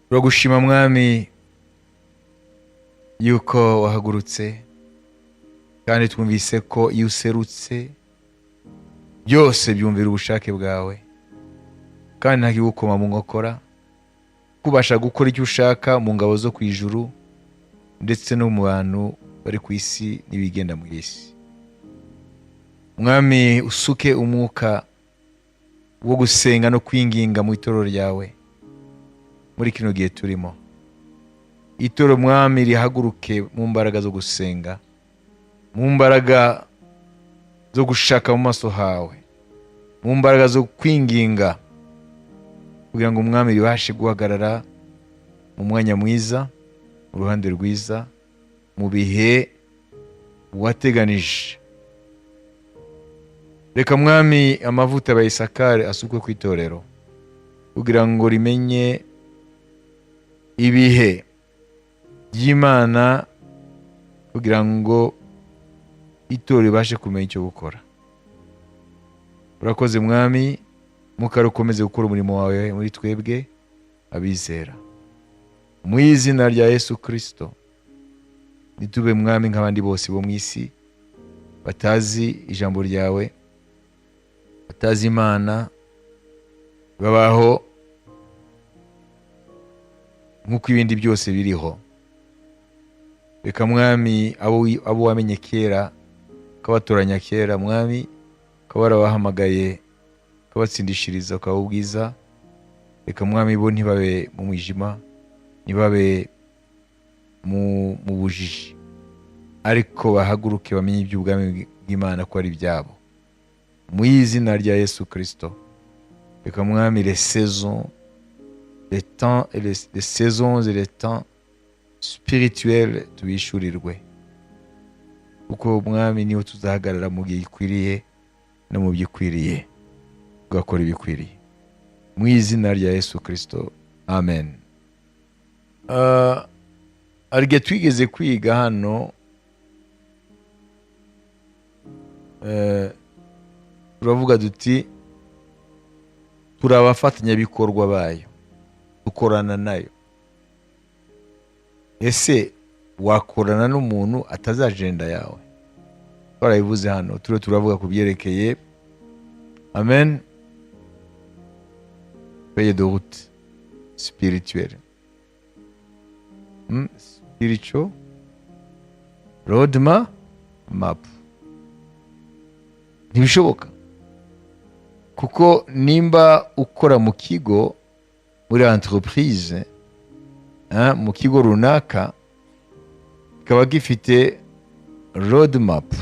Turagushima mwami yuko wahagurutse kandi twumvise ko iyo userutse byose byumvira ubushake bwawe kandi nta kigukoma mu nkokora, kubasha gukora icyo ushaka mu ngabo zo ku ijuru ndetse no mu bantu bari ku isi n'ibigenda mu isi. Mwami, usuke umwuka wo gusenga no kwinginga mu itorero ryawe muri kino gihe turimo. Itorero mwami rihaguruke mu mbaraga zo gusenga, mu mbaraga zo gushaka mu maso hawe, mu mbaraga zo kwinginga kugira ngo umwami ribashe guhagarara mu mwanya mwiza, mu ruhande rwiza, mu bihe wateganije. Reka mwami amavuta ya Isakari asukwe ku itorero kugira ngo rimenye ibihe by'Imana, kugira ngo itorero ribashe kumenya icyo gukora. Urakoze mwami, mukara ukomeze gukora umurimo wawe muri twebwe abizera. Mu izina rya Yesu Kristo, nitube mwami nk'abandi bose bo mu isi batazi ijambo ryawe, batazi Imana, babaho nk'uko ibindi byose biriho. Reka mwami abo wamenye kera, ukabatoranya kera mwami, ukaba warabahamagaye ukabatsindishiriza ukababwiza. Reka mwami bo ntibabe mu mwijima, ntibabe mu bujiji, ariko bahaguruke bamenye iby'ubwami bw'Imana ko ari ibyabo. Mu izina rya Yesu Kristo, reka mwami les saisons, les temps et les saisons et les temps spirituels tubishurirwe, kuko mwami niho tuzahagarara mu gihe gikwiriye no mu byikwiriye, tugakora ibikwiriye. Mu izina rya Yesu Kristo, amen. Arige twigeze kwiga hano turavuga duti turi abafatanyabikorwa bayo, dukorana nayo. Ese wakorana n'umuntu atazi agenda yawe? Twarabivuze hano, turavuga ku byerekeye amen feuille de route spirituelle, spiritual road map. Ntibishoboka, kuko nimba ukora mu kigo, muri entreprise, mu kigo runaka, kikaba gifite road map,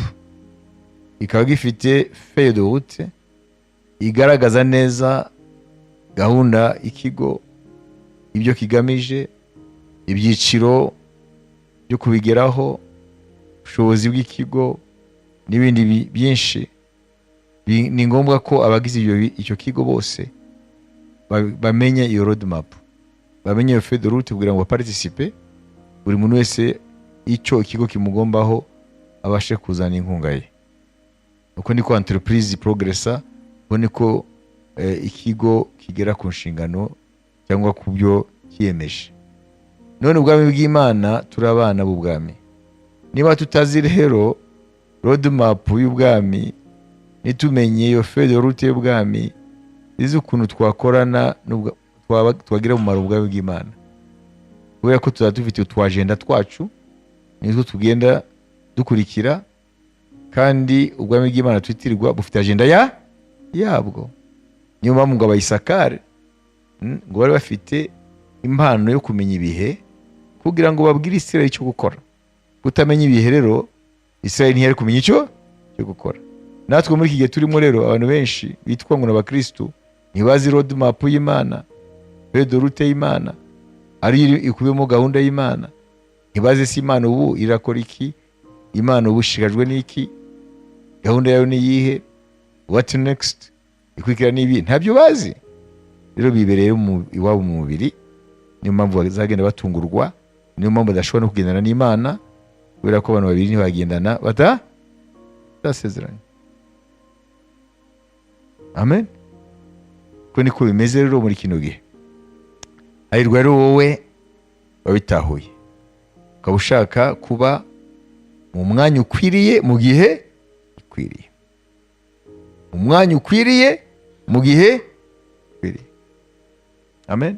kikaba gifite feuille de route igaragaza neza gahunda ikigo, ibyo kigamije, ibyiciro byo kubigeraho, ubushobozi bw'ikigo n'ibindi byinshi. Ni ngombwa ko abagize icyo kigo bose bamenye iyo road map, bamenye iyo feuille de route kugira ngo baparticipe, buri muntu wese icyo ikigo kimugombaho abashe kuzana inkunga ye. Uko niko entreprise progressa, uko niko ikigo kigera ku nshingano cyangwa ku byo kiyemeje. None ubwami bw'Imana turi abana b'ubwami. Niba tutazi rero road map y'ubwami, nitumenye iyo feuille de route y'ubwami, izi ukuntu twakorana twagira umumaro ubwami bw'Imana, kubera ko tuzaba dufite utwagenda twacu nitwo tugenda dukurikira, kandi ubwami bw'Imana twitirirwa bufite agenda yabwo. Niyo mpamvu ngo Abayisakari ngo bari bafite impano yo kumenya ibihe kugira ngo babwire Isirayeli icyo gukora. Kutamenya ibihe rero, Isirayeli ntiyari kumenya icyo gukora. Natwe muri iki gihe turimo rero, abantu benshi bitwa ngo n'abakristo ntibazi road map y'Imana, feuille de route y'Imana, ari ikubiyemo gahunda y'Imana. Ntibazi si Imana ubu irakora iki, Imana ubu ishigajwe n'iki, gahunda yayo ni iyihe, what next, ikurikira n'ibi, ntabyo bazi. Rero bibereye iwabo mu mubiri, niyo mpamvu bazagenda batungurwa, niyo mpamvu badashobora no kugendana n'Imana, kubera ko abantu babiri ntibagendana batasezeranye. Amen. Ko niko bimeze rero muri kino gihe. hahirwa rero wowe wabitahuye ukaba ushaka kuba mu mwanya ukwiriye mu gihe gikwiriye, mu mwanya ukwiriye mu gihe gikwiriye. Amen.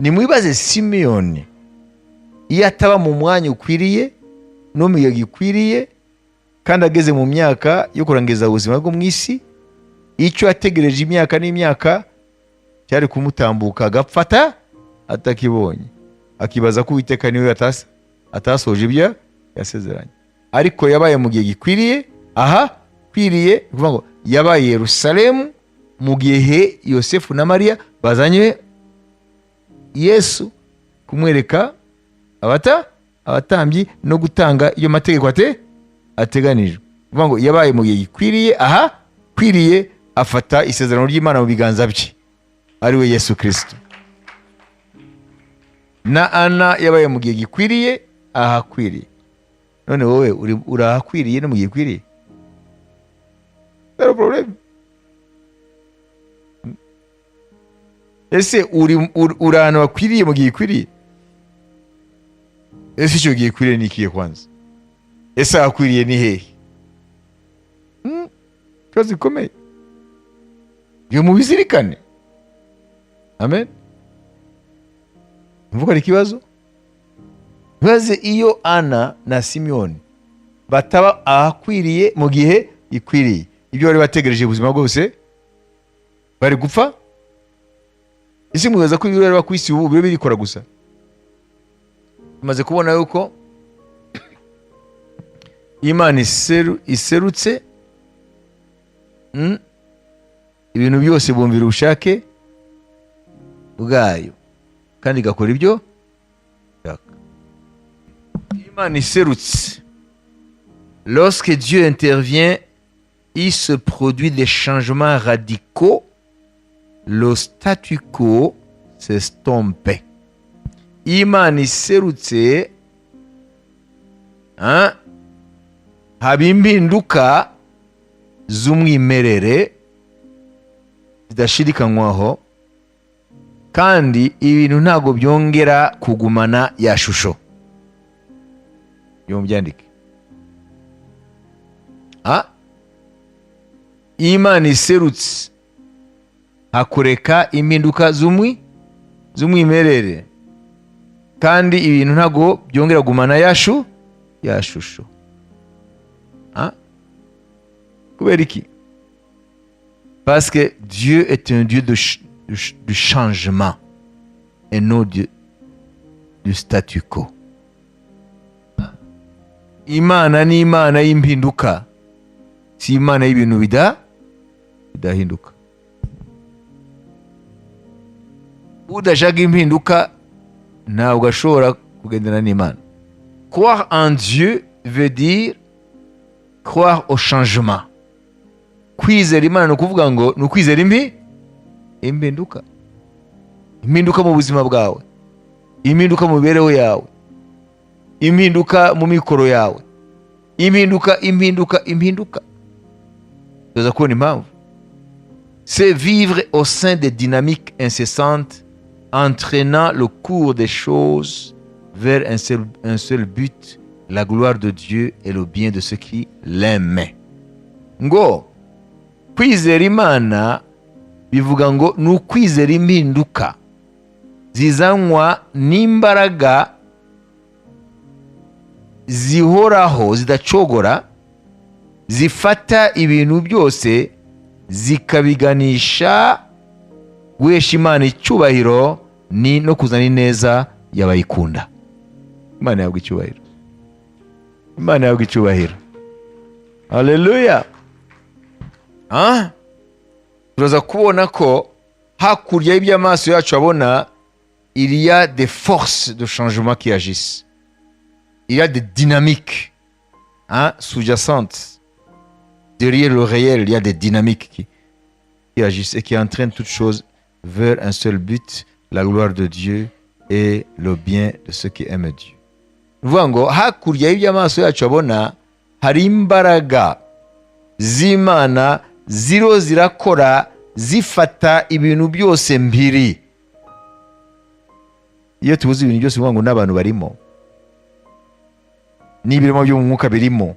Nimwibaze Simiyoni iyo ataba mu mwanya ukwiriye no mu gihe gikwiriye kandi ageze mu myaka yo kurangiza ubuzima bwo mu isi, icyo yategereje imyaka n'imyaka cyari kumutambuka agapfata atakibonye, akibaza ko Uwiteka niwe atasoje ibyo yasezeranye. Ariko yabaye mu gihe gikwiriye, kwiriye kuvuga ngo yabaye Yerusalemu mu gihe Yosefu na Mariya bazanye Yesu kumwereka abatambyi no gutanga iyo mategeko ateganijwe. Kuvuga ngo yabaye mu gihe gikwiriye, kwiriye afata isezerano ry'Imana mu biganza bye, ari we Yesu Kristo. Na Ana yabaye mu gihe gikwiriye, kwiriye. None wowe urahakwiriye no mu gihe gikwiriye? Zero problem. Ese uri ahantu hakwiriye mu gihe gikwiriye? Ese icyo gihe gikwiriye ni ikihe kwanza? Ese ahakwiriye ni hehe? Ikibazo gikomeye, iyo mubizirikane. Amen. Mvuga ari ikibazo. Bibaze iyo Ana na Simiyoni bataba ahakwiriye mu gihe gikwiriye, ibyo bari bategereje ubuzima bwose bari gupfa. Ese mubaza ko ibyo bari ku isi ubu birikora gusa? Tumaze kubona yuko Imana iserutse, ibintu byose bumvira ubushake bwayo kandi igakora ibyo ishaka. Imana iserutse, lorsque Dieu intervient, il se produit des changements radicaux, le statu quo s'estompe. Imana iserutse, haba impinduka z'umwimerere zidashidikanywaho, kandi ibintu ntabwo byongera kugumana ya shusho. Yo mubyandike. Imana iserutse hakureka impinduka z'umwimerere, kandi ibintu ntabwo byongera kugumana ya shusho. Kubera iki? Parce que Dieu est un Dieu du changement et non du statu quo. Imana ni Imana y'impinduka, si Imana y'ibintu bidahinduka. Udashaka impinduka ntabwo ashobora kugendana n'Imana. Croire en Dieu veut dire croire au changement. Kwizera Imana ni ukuvuga ngo ni ukwizera impinduka. Impinduka mu buzima bwawe, impinduka mu mibereho yawe, impinduka mu mikoro yawe, impinduka. Tuza kubona impamvu. C'est vivre au sein des dynamiques incessantes, entraînant le cours des choses vers un seul but, la gloire de Dieu et le bien de ceux qui l'aiment. Ngo kwizera Imana bivuga ngo ni ukwizera impinduka zizanwa n'imbaraga zihoraho zidacogora, zifata ibintu byose zikabiganisha guhesha Imana icyubahiro no kuzana ineza y'abayikunda. Imana yabwa icyubahiro. Imana yabwa icyubahiro. Haleluya. Turaza kubona ko hakurya y'iby'amaso yacu abona, il y a des forces de changement qui agissent. Il y a des dynamiques sous-jacentes. Derrière le réel, il y a des dynamiques qui agissent et qui entraînent toutes choses vers un seul but, la gloire de Dieu et le bien de ceux qui aiment Dieu. Vuga ngo hakurya y'iby'amaso yacu abona hari imbaraga z'Imana zirakora zifata ibintu byose mbiri iyo tubuze ibintu byose bivuga ngo n'abantu barimo, n'ibirimo byo mu mwuka birimo,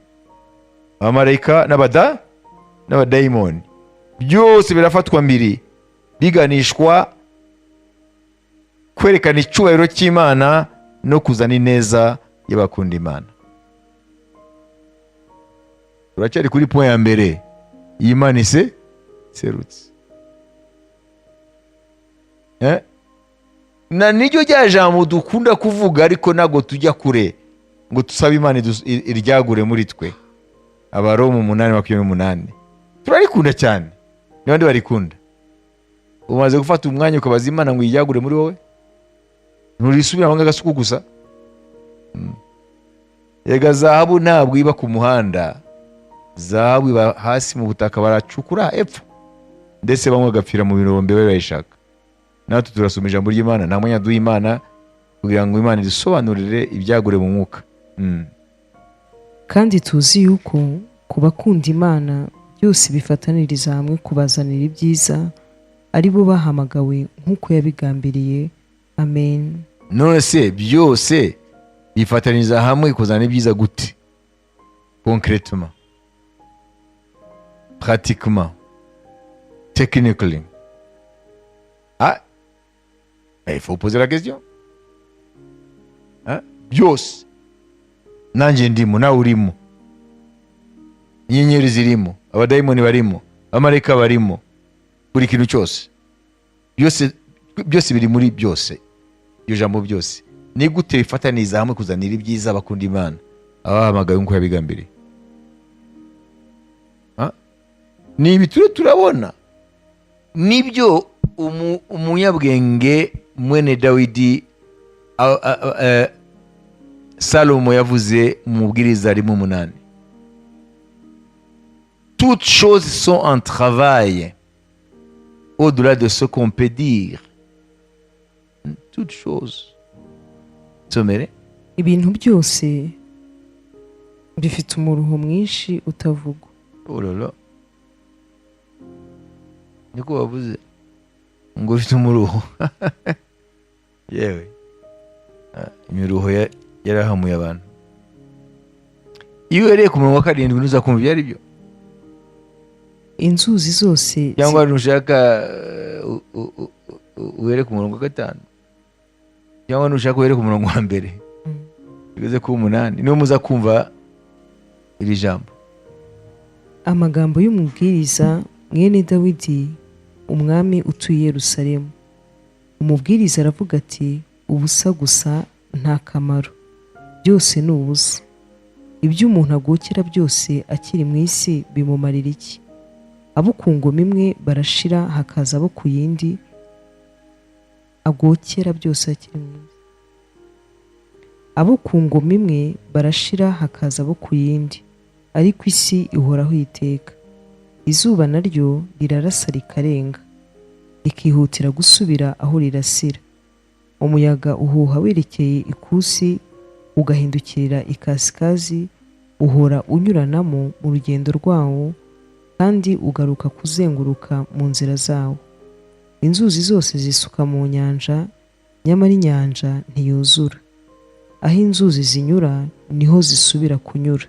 abamarayika n'abadayimoni, byose birafatwa mbiri biganishwa kwerekana icyubahiro cy'Imana no kuzana ineza y'abakunda Imana. Turacyari kuri point ya mbere, Imana iserutse. Na niryo rya jambo dukunda kuvuga, ariko ntabwo tujya kure ngo tusabe Imana iryagure muri twe. Abaroma 8:28 turarikunda cyane, n'abandi barikunda. Umaze gufata umwanya ukabaza Imana ngo iryagure muri wowe, nturisubira nk'agasuku gusa. Yega zahabu ntabwo iba ku muhanda, zahabu iba hasi mu butaka, baracukura epfo, ndetse bamwe bagapfira mu birombe bayishaka. Natwe turasoma ijambo ry'Imana, nta mwanya duha Imana kugira ngo Imana idusobanurire ibyagure mu mwuka. Kandi tuzi yuko ku bakunda Imana byose bifataniriza hamwe kubazanira ibyiza, ari bo bahamagawe nk'uko yabigambiriye. Amen. None se byose bifataniriza hamwe kuzana ibyiza gute? Concrètement, pratiquement, technically. Il faut poser la question. Byose nanjye ndimo, nawe urimo, inyenyeri zirimo, abadayimoni barimo, abamarayika barimo, buri kintu cyose, byose biri muri byose. Iyo jambo byose ni gute bifataniza hamwe kuzanira ibyiza abakunda Imana, abahamagaye nk'uko yabigambiriye? Ni ibi turabona, nibyo umunyabwenge mwene Dawidi Salomo yavuze mu mubwiriza rimwe 8. Toutes choses sont en travail au-delà de ce qu'on peut dire. Toutes choses. Somere. Ibintu byose bifite umuruho mwinshi utavugwa. Oh là là. Niko wavuze ngo bifite umuruho. Yewe. Imiruho yarahamuye abantu. Iyo uhereye ku murongo wa 7 ntuzakumva ibyo ari byo. Inzuzi zose cyangwa nushaka uhere ku murongo wa 5, cyangwa nushaka uhere ku murongo wa 1 bigeze ku 8, niyo muza kumva iri jambo. Amagambo y'umubwiriza mwene Dawidi, umwami utuye Yerusalemu. Umubwiriza aravuga ati, ubusa gusa nta kamaro, byose ni ubusa. Ibyo umuntu agokera byose akiri mu isi bimumarira iki? Abo ku ngoma imwe barashira, hakaza abo ku yindi. Agokera byose akiri mu isi. Abo ku ngoma imwe barashira, hakaza abo ku yindi, ariko isi ihoraho iteka. Izuba naryo rirarasa rikarenga, rikihutira gusubira aho rirasira. Umuyaga uhuha werekeye ikusi, ugahindukirira ikasikazi, uhora unyuranamo mu rugendo rwawo, kandi ugaruka kuzenguruka mu nzira zawo. Inzuzi zose zisuka mu nyanja, nyamara inyanja ntiyuzura. Aho inzuzi zinyura niho zisubira kunyura.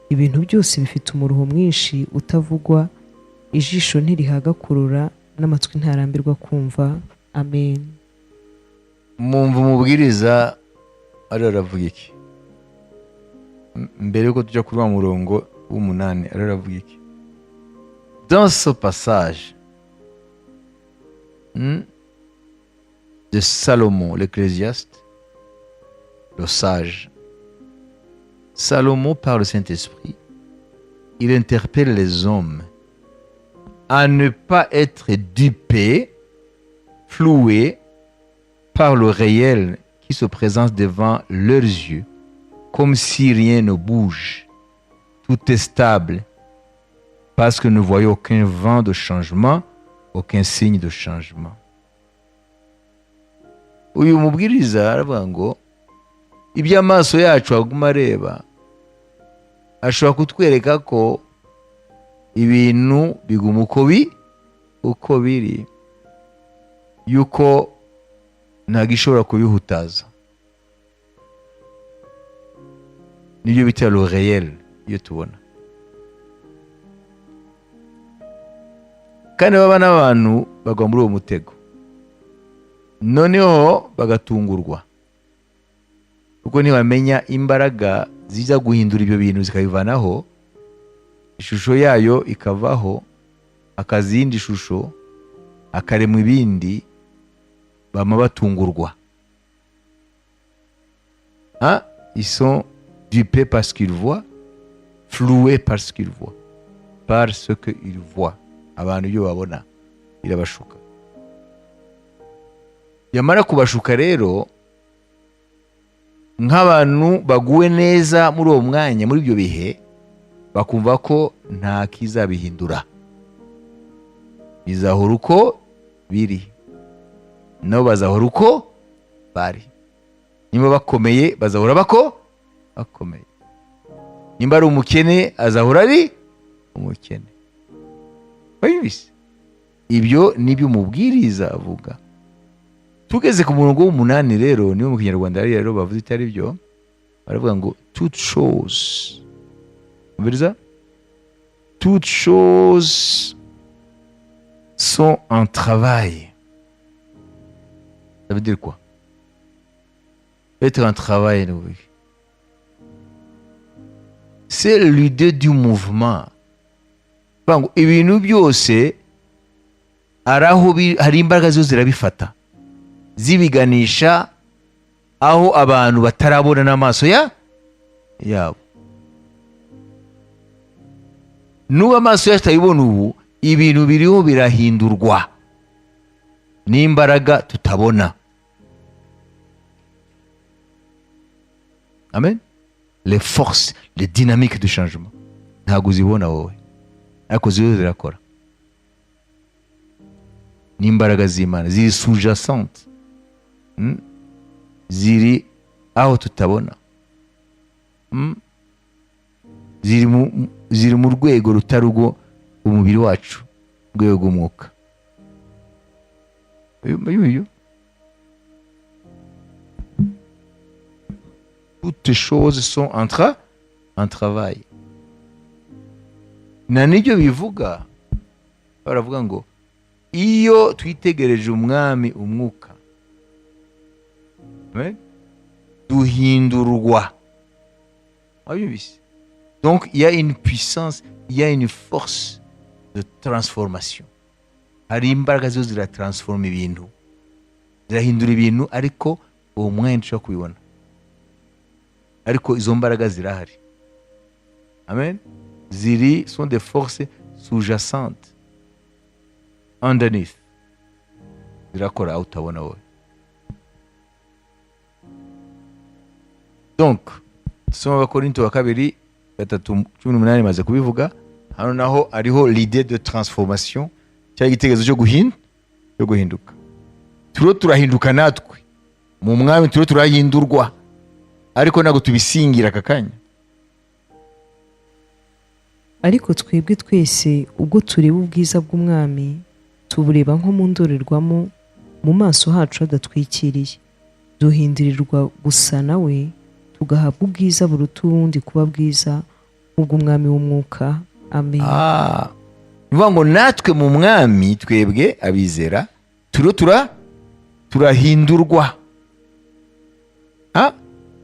Ibintu byose bifite umuruho mwinshi utavugwa, ijisho ntirihaga kurura, n'amatwi ntarambirwa kumva. Amen. Mumva umubwiriza aravuga iki? Mbere yuko tujya kuri wa murongo w'8 aravuga iki? Dans ce passage de Salomon, l'Ecclésiaste, le sage, Salomon, par le Saint-Esprit, il interpelle les hommes à ne pas être dupés, floués par le réel qui se présente devant leurs yeux, comme si rien ne bouge. Tout est stable, parce que ne voyons aucun vent de changement, aucun signe de changement. Uyu mubwiriza aravuga ngo ibyo amaso yacu aguma areba ashobora kutwereka ko ibintu biguma uko biri, yuko ntabwo ishobora kubihutaza. nibyo bita le réel iyo tubona. kandi baba n'abantu bagwa muri uwo mutego, noneho bagatungurwa kuko ntibamenya imbaraga ziza guhindura ibyo bintu zikabivanaho, ishusho yayo ikavaho, akaza iyindi shusho, akaremwa ibindi, bama batungurwa. Ils sont dupés parce qu'ils voient, floués parce qu'ils voient, parce qu'ils voient. Abantu ibyo babona birabashuka. Yamara kubashuka rero, nk'abantu baguwe neza muri uwo mwanya, muri ibyo bihe, bakumva ko nta kizabihindura, bizahora uko biri, nabo bazahora uko bari. Nimba bakomeye bazahora bakomeye, nimba ari umukene azahora ari umukene. Bayibise ibyo nibyo umubwiriza avuga. Tugeze ku murongo w'umunani rero, niyo mu Kinyarwanda rero bavuze itari byo, baravuga ngo toutes choses, umviriza, toutes choses sont en travail. Ça veut dire quoi? Être en travail, oui. C'est l'idée du mouvement. Ibintu byose hari imbaraga zo zirabifata, zibiganisha aho abantu batarabona n'amaso yabo. N'ubu amaso yacu atabibona ubu, ibintu biriho birahindurwa n'imbaraga tutabona. Amen. Les forces, les dynamiques de changement ntabwo uzibona wowe, ariko ziho zirakora. N'imbaraga z'Imana ziri sous-jacentes, ziri aho tutabona, ziri mu rwego rutari urwo umubiri wacu, urwego rw'umwuka. Toutes choses sont en travail. Na nibyo bivuga, baravuga ngo iyo twitegereje umwami umwuka, duhindurwa. Donc il y a une puissance, il y a une force de transformation. Hari imbaraga zo ziratransforma ibintu, zirahindura ibintu, ariko uwo mwanya nshobora kubibona, ariko izo mbaraga zirahari. Amen. Sont des forces sous-jacentes, underneath, zirakora aho utabona wowe. Donc tusoma Abakorinto wa kabiri 3:18 maze kubivuga. Hano naho ariho l'idée de transformation, cyangwa igitekerezo cyo guhinduka. Turo turahinduka natwe mu mwami, turo turahindurwa, ariko ntabwo tubisingira aka kanya. ariko twebwe twese ubwo tureba ubwiza bw'umwami, tubureba nko mu ndorerwamo, mu maso hacu hadatwikiriye, duhindurirwa gusa nawe, tugahabwa ubwiza buruta ubundi kuba bwiza nk'ubw'umwami w'umwuka. Amen. Bivuga ngo natwe mu mwami, twebwe abizera, turahindurwa.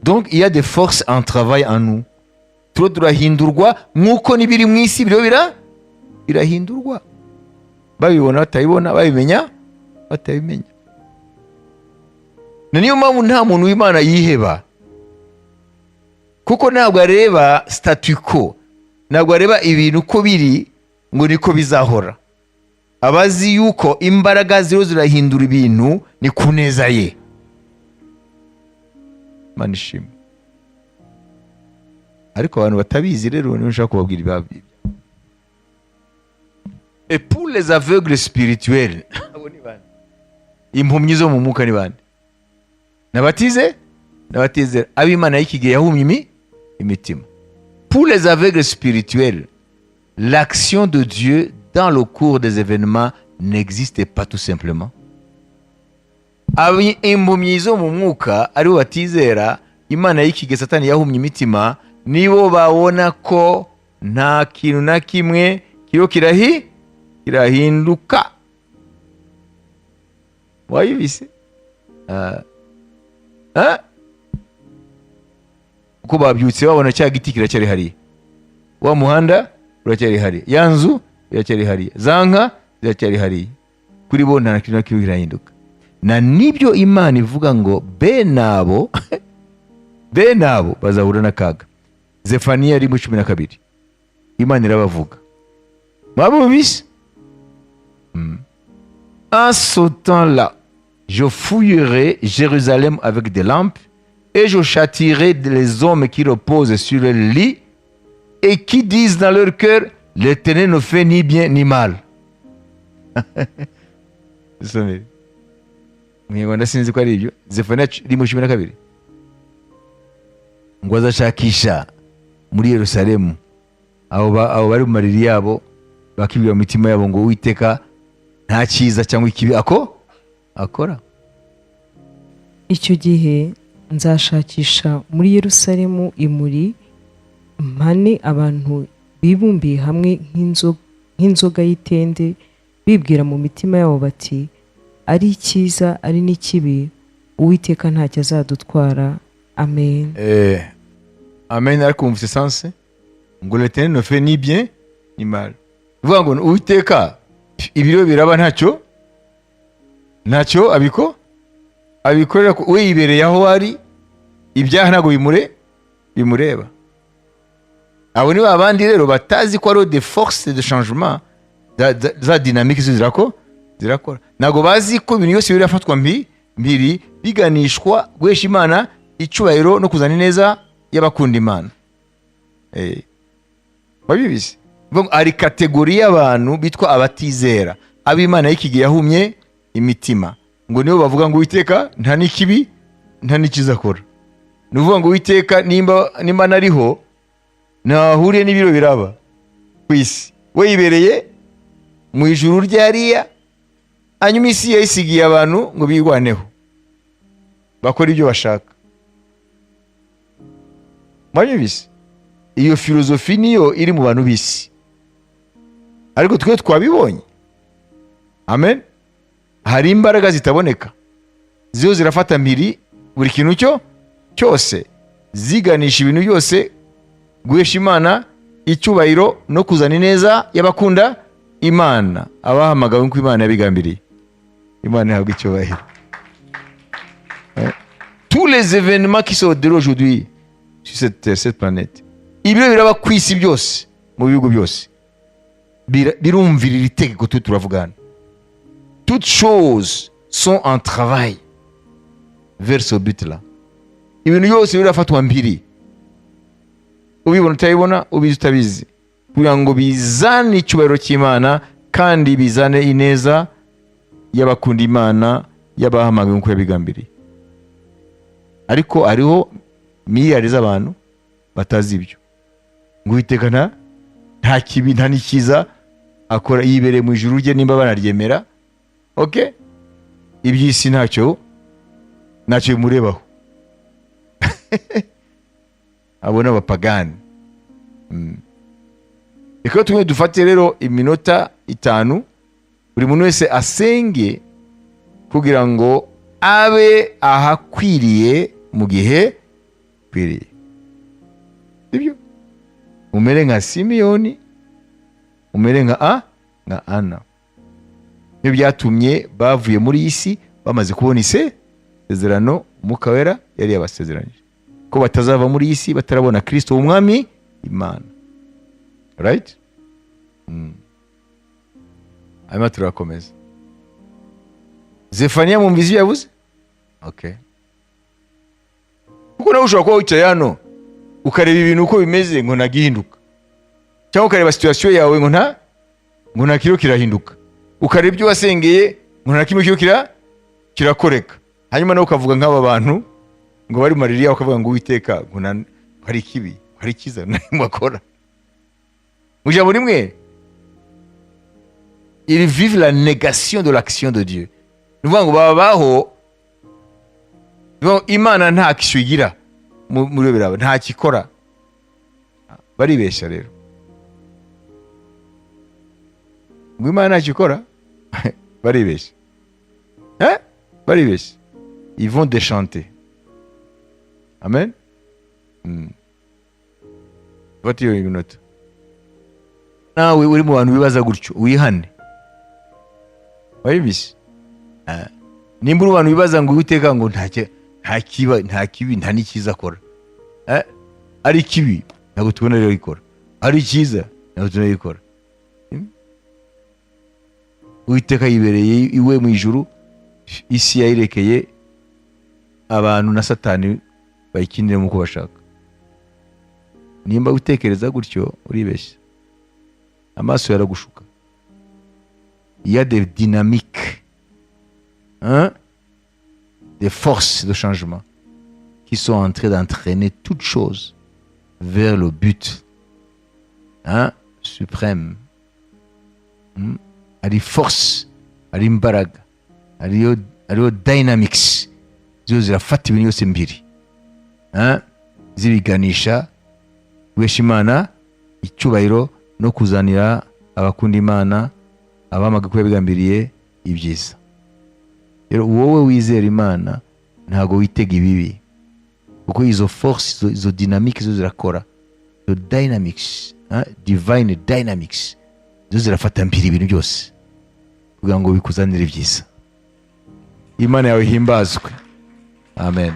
Donc il y a des forces en travail en nous. Turahindurwa nk'uko n'ibiri mu isi birahindurwa, babibona batabibona, babimenya batabimenya. Niyo mpamvu nta muntu w'Imana yiheba, kuko ntabwo areba statu quo, ntabwo areba ibintu uko biri ngo niko bizahora. Abazi yuko imbaraga ziro zirahindura ibintu ni ku neza ye. Manishimwe. Ariko abantu batabizi rero niyo nshaka kubabwira ibabyo. Et pour les aveugles spirituels, impumyi zo mu mwuka ni bande? Nabatize ab'Imana y'ikigihe yahumye imitima. Pour les aveugles spirituels, l'action de Dieu dans le cours des événements n'existe pas tout simplement. impumyi zo mu mwuka aribo batizera imana y'ikige satani yahumye imitima, nibo babona ko nta kintu na kimwe kiriho kirahinduka. Wayibise uko babyutse babona cya giti kiracyari hariya, wa muhanda uracyari hariya, ya nzu iracyari hariya, za nka ziracyari hariya. Kuri bo nta kintu na kimwe kirahinduka. Na nibyo Imana ivuga ngo bene abo bazahura n'akaga. Zefaniya 1:12 Imana irabavuga. Mwabumvise? En ce temps-là, je fouillerai Jérusalem avec des lampes et je châtierai les hommes qui reposent sur le lit et qui disent dans leur cœur, l'Éternel ne fait ni bien ni mal. Mwibanda sinzi ko ari ibyo. Zefaniya 1:12 ngo azashakisha muri Yerusalemu abo bari mu mariri yabo, bakibwira mu mitima yabo ngo Uwiteka nta cyiza cyangwa ikibi akora. Icyo gihe nzashakisha muri Yerusalemu imuri, mpane abantu bibumbiye hamwe nk'inzoga y'itende, bibwira mu mitima yabo bati, ari icyiza ari n'ikibi, Uwiteka ntacyo azadutwara. Amen. Amen. Ariko mvise sanse ngo l'Éternel ne fait ni bien ni mal. Uvuga ngo Uwiteka ibiro biraba ntacyo abikorera, we yibereye aho ari, ibyaha ntabwo bimureba. Abo ni babandi rero batazi ko ari des forces de changement, za dynamique zirakora. Ntabwo bazi ko ibintu byose birafatwa mbiri biganishwa guhesha Imana icyubahiro no kuzana neza y'abakunda Imana. Wabibizi? Ari kategori y'abantu bitwa abatizera, ab'Imana y'ikige yahumye imitima, ngo nibo bavuga ngo Uwiteka nta n'ikibi nta n'ikiza akora. Ni ukuvuga ngo Uwiteka nimba nariho ntahuriye n'ibiro biraba ku isi, we yibereye mu ijuru ryariya, hanyuma isi yayisigiye abantu ngo bigwaneho bakora ibyo bashaka. Mwabibise? Iyo filozofi niyo iri mu bantu b'isi, ariko twe twabibonye. Amen. Hari imbaraga zitaboneka, ziyo zirafata mpiri buri kintu cyose, ziganisha ibintu byose guhesha Imana icyubahiro no kuzana neza y'abakunda Imana, abahamagawe nk'uko Imana yabigambiriye. Imana ihabwa icyubahiro. Tous les événements qui se déroulent aujourd'hui sur cette planète, ibyo biraba ku isi byose, mu bihugu byose, birumvirira itegeko turavugana. Toutes choses sont en travail vers ce but-là. Ibintu byose birafatwa mbiri, ubibona utayibona, ubizi utabizi, kugira ngo bizane icyubahiro cy'Imana kandi bizane ineza y'abakunda Imana, y'abahamagawe nk'uko yabigambiriye. Ariko hariho miliyari z'abantu batazi ibyo, ngo Uwiteka nta kibi nta n'ikiza akora, yibereye mu ijuru rye nimba banaryemera. Okay, iby'isi ntacyo bimurebaho. Abo ni abapagani. Reka tumwe dufate rero iminota 5, buri muntu wese asenge kugira ngo abe ahakwiriye mu gihe kwiriye. Sibyo? Umere nka Simiyoni, umere nka Ana. Ibyo byatumye bavuye muri isi bamaze kubona isezerano Umwuka Wera yari yabasezeranyije ko batazava muri isi batarabona Kristo w'Umwami Imana. Right? Hanyuma turakomeza. Zefaniya mwumvise yavuze? Okay. Kuko nawe ushobora kuba wicaye hano ukareba ibintu uko bimeze ngo ntagihinduka, cyangwa ukareba situation yawe ngo nta kiro kirahinduka, ukareba ibyo wasengeye ngo nta kimwe kiro kirakoreka, hanyuma nawe ukavuga nk'aba bantu ngo bari maririya, ukavuga ngo Uwiteka ngo hari ikibi hari ikiza ntabwo akora. Mu jambo rimwe, ils vivent la négation de l'action de Dieu. Ni ukuvuga ngo babaho Imana nta kishu igira muri biraba, nta kikora. Baribeshya rero ngo Imana nta kikora. Baribeshya, baribeshya. Ils vont déchanter. Amen. Fata iyo minota nawe uri mu bantu bibaza gutyo wihane. Wabibise nimba uri mu bantu bibaza ngo Uwiteka ngo nta kibi nta n'ikiza akora, ari kibi ntabwo tubona rero ikora, ari cyiza ntabwo tubona ikora. Uwiteka yibereye iwe mu ijuru, isi yayirekeye abantu na Satani bayikiniremo uko bashaka. Nimba utekereza gutyo uribeshya, amaso yaragushuka. Il y a des dynamiques, des forces de changement qui sont en train d'entraîner toute chose vers le but suprême. Hari force, hari imbaraga, hariho dynamics zo zirafata ibintu yose mbiri zibiganisha guhesha Imana icyubahiro no kuzanira abakunda Imana, abamaga ko yabigambiriye ibyiza. Rero wowe wizera Imana ntago witega ibibi, kuko izo force, izo dynamics zo zirakora, izo dynamics, divine dynamics zo zirafata mbiri ibintu byose kugira ngo bikuzanire ibyiza. Imana yawe himbazwe. Amen.